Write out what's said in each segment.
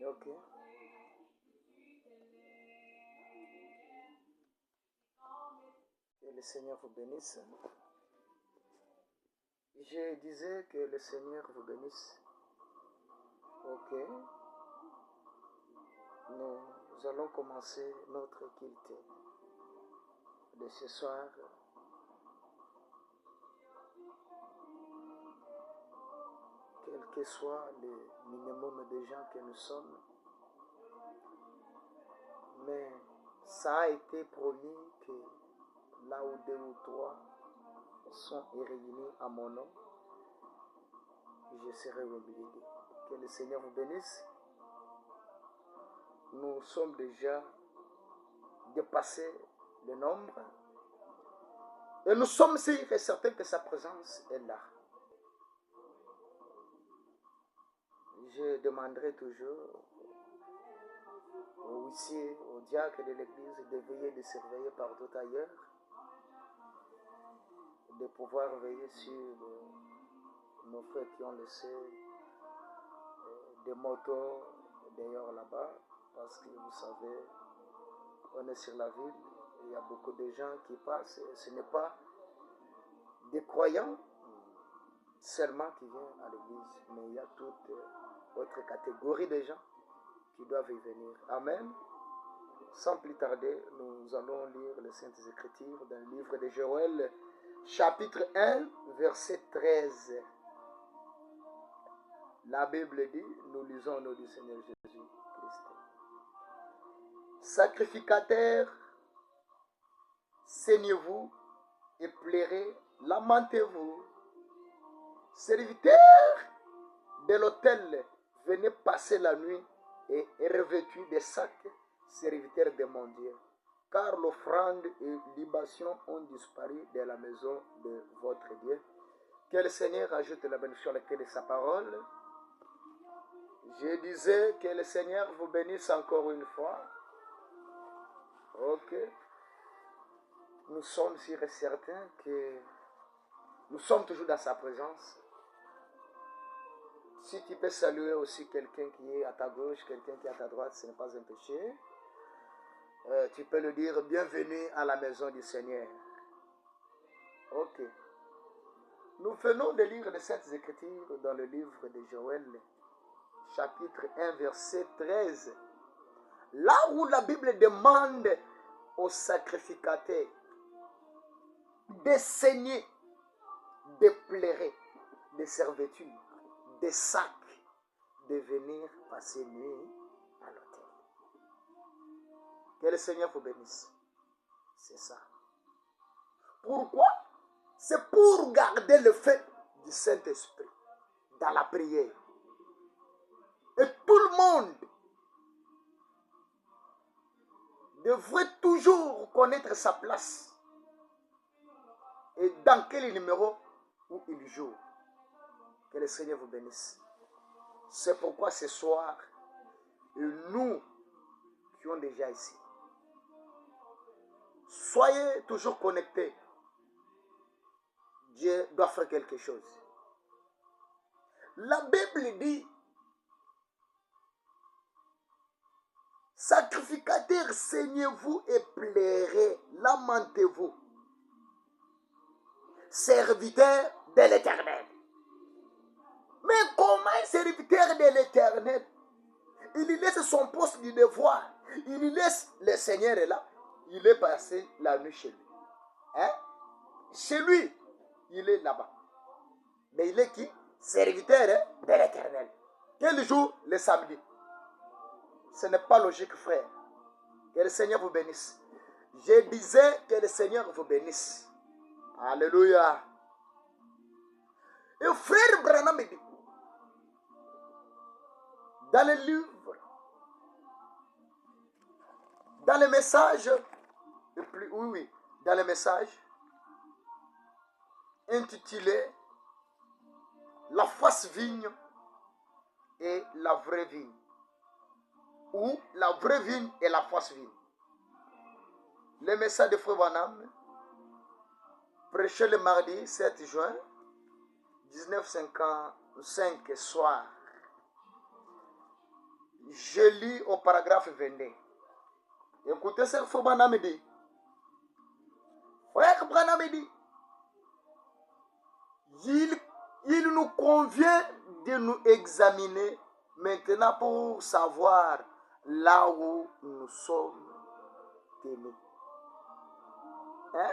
Ok. Que le Seigneur vous bénisse. Je disais que le Seigneur vous bénisse. Ok. Nous allons commencer notre culte de ce soir. Quel que soit le minimum de gens que nous sommes. Mais ça a été promis que là où 2 ou 3 sont réunis à mon nom, je serai au milieu d'eux. Que le Seigneur vous bénisse. Nous sommes déjà dépassé le nombre. Et nous sommes sûrs et certains que sa présence est là. Je demanderai toujours aux huissiers, aux diacres de l'église de veiller, de surveiller partout ailleurs, de pouvoir veiller sur nos frères qui ont laissé des motos d'ailleurs là-bas, parce que vous savez, on est sur la ville, il y a beaucoup de gens qui passent, ce n'est pas des croyants seulement qui viennent à l'église, mais il y a toute autre catégorie de gens qui doivent y venir. Amen. Sans plus tarder, nous allons lire les Saintes Écritures dans le livre de Joël, chapitre 1, verset 13. La Bible dit, nous lisons au nom du Seigneur Jésus-Christ. Sacrificateurs, saignez-vous et pleurez, lamentez-vous. Serviteurs de l'autel, venez passer la nuit et revêtus de sacs, serviteurs de mon Dieu. Car l'offrande et libation ont disparu de la maison de votre Dieu. Que le Seigneur ajoute la bénédiction à laquelle de sa parole. Je disais que le Seigneur vous bénisse encore une fois. Ok. Nous sommes sûrs et certains que nous sommes toujours dans sa présence. Si tu peux saluer aussi quelqu'un qui est à ta gauche, quelqu'un qui est à ta droite, ce n'est pas un péché. Tu peux le dire, bienvenue à la maison du Seigneur. Ok. Nous venons de lire les Saintes Écritures dans le livre de Joël, chapitre 1, verset 13. Là où la Bible demande aux sacrificateurs de saigner, de pleurer, de servitude, des sacs, de venir passer nuit à l'autel. Que le Seigneur vous bénisse. C'est ça. Pourquoi? C'est pour garder le feu du Saint-Esprit dans la prière. Et tout le monde devrait toujours connaître sa place et dans quel numéro où il joue. Que le Seigneur vous bénisse. C'est pourquoi ce soir, nous qui sommes déjà ici, soyez toujours connectés. Dieu doit faire quelque chose. La Bible dit, sacrificateurs, saignez-vous et pleurez, lamentez-vous. Serviteurs de l'Éternel. Mais comment un serviteur de l'Éternel, il laisse son poste du devoir, il laisse le Seigneur est là, il est passé la nuit chez lui. Hein? Chez lui, il est là-bas. Mais il est qui? Serviteur de l'Éternel. Quel jour? Le samedi. Ce n'est pas logique, frère. Que le Seigneur vous bénisse. Je disais que le Seigneur vous bénisse. Alléluia. Et frère Branham dit, dans le livre, dans le message, dans le message intitulé La fausse vigne et la vraie vigne, ou la vraie vigne et la fausse vigne. Le message de Frère Branham, prêché le mardi 7 juin 1955 soir. Je lis au paragraphe 22. Écoutez ce que Frère Branham dit. Frère Branham dit, il nous convient de nous examiner maintenant pour savoir là où nous sommes tenus. Hein?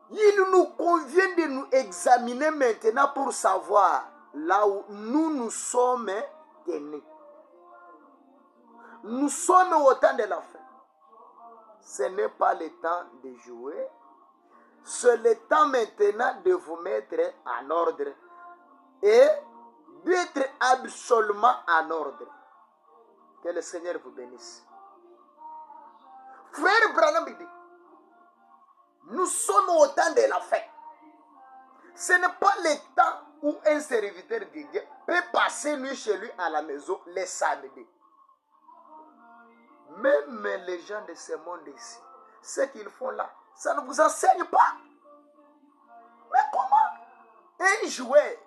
Il nous convient de nous examiner maintenant pour savoir là où nous sommes tenus. Nous sommes au temps de la fin. Ce n'est pas le temps de jouer. C'est le temps maintenant de vous mettre en ordre et d'être absolument en ordre. Que le Seigneur vous bénisse. Frère Branham dit, nous sommes au temps de la fin. Ce n'est pas le temps où un serviteur de Dieu peut passer nuit chez lui à la maison les samedis. Même les gens de ce monde ici, ce qu'ils font là, ça ne vous enseigne pas. Mais comment un joueur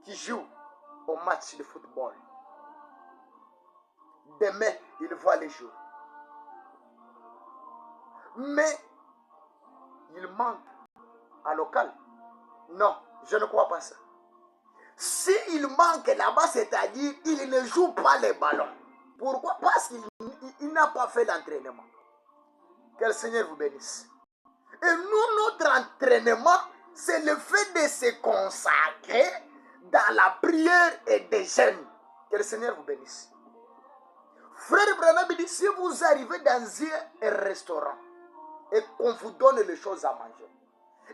qui joue au match de football, demain, il voit les jours. Mais il manque à local. Non, je ne crois pas ça. S'il manque là-bas, c'est-à-dire il ne joue pas les ballons. Pourquoi? Parce qu'il n'a pas fait l'entraînement. Que le Seigneur vous bénisse. Et nous, notre entraînement, c'est le fait de se consacrer dans la prière et des jeûnes. Que le Seigneur vous bénisse. Frère Branham dit, si vous arrivez dans un restaurant et qu'on vous donne les choses à manger,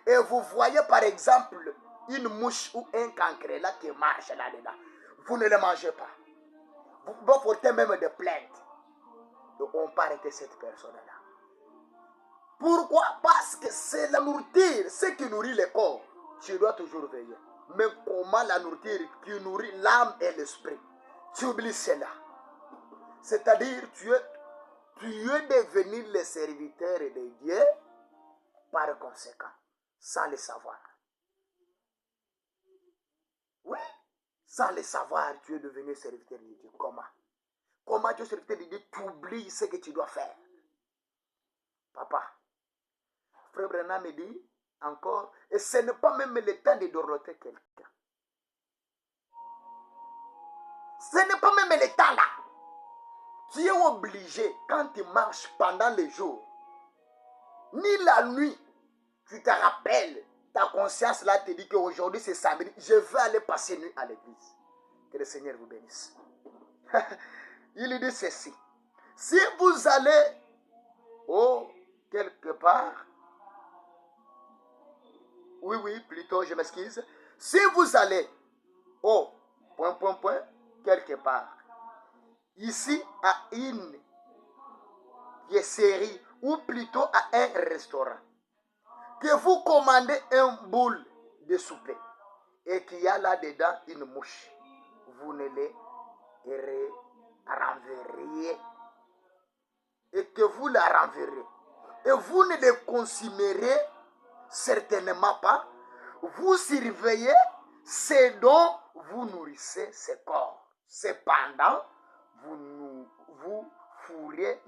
et vous voyez par exemple une mouche ou un cancréla qui marche là-dedans, vous ne le mangez pas. Vous portez même des plaintes. Donc on peut arrêter cette personne-là. Pourquoi? Parce que c'est la nourriture, ce qui nourrit le corps. Tu dois toujours veiller. Mais comment la nourriture qui nourrit l'âme et l'esprit? Tu oublies cela. C'est-à-dire tu es devenu le serviteur de Dieu par conséquent, sans le savoir. Oui, sans le savoir, tu es devenu serviteur de Dieu. Comment? Comment tu es serviteur de Dieu? Tu oublies ce que tu dois faire. Papa, Frère Branham me dit encore, et ce n'est pas même le temps de dorloter quelqu'un. Ce n'est pas même le temps là. Tu es obligé, quand tu marches pendant le jour, ni la nuit, tu te rappelles, ta conscience là te dit qu'aujourd'hui c'est samedi, je vais aller passer nuit à l'église. Que le Seigneur vous bénisse. Il dit ceci, si vous allez quelque part, plutôt je m'excuse, si vous allez quelque part, ici à une piècerie ou plutôt à un restaurant, que vous commandez un boule de souper et qu'il y a là-dedans une mouche, vous ne les renverriez et que vous la renverrez et vous ne les consommerez certainement pas. Vous surveillez ce dont vous nourrissez ce corps. Cependant, vous fourrez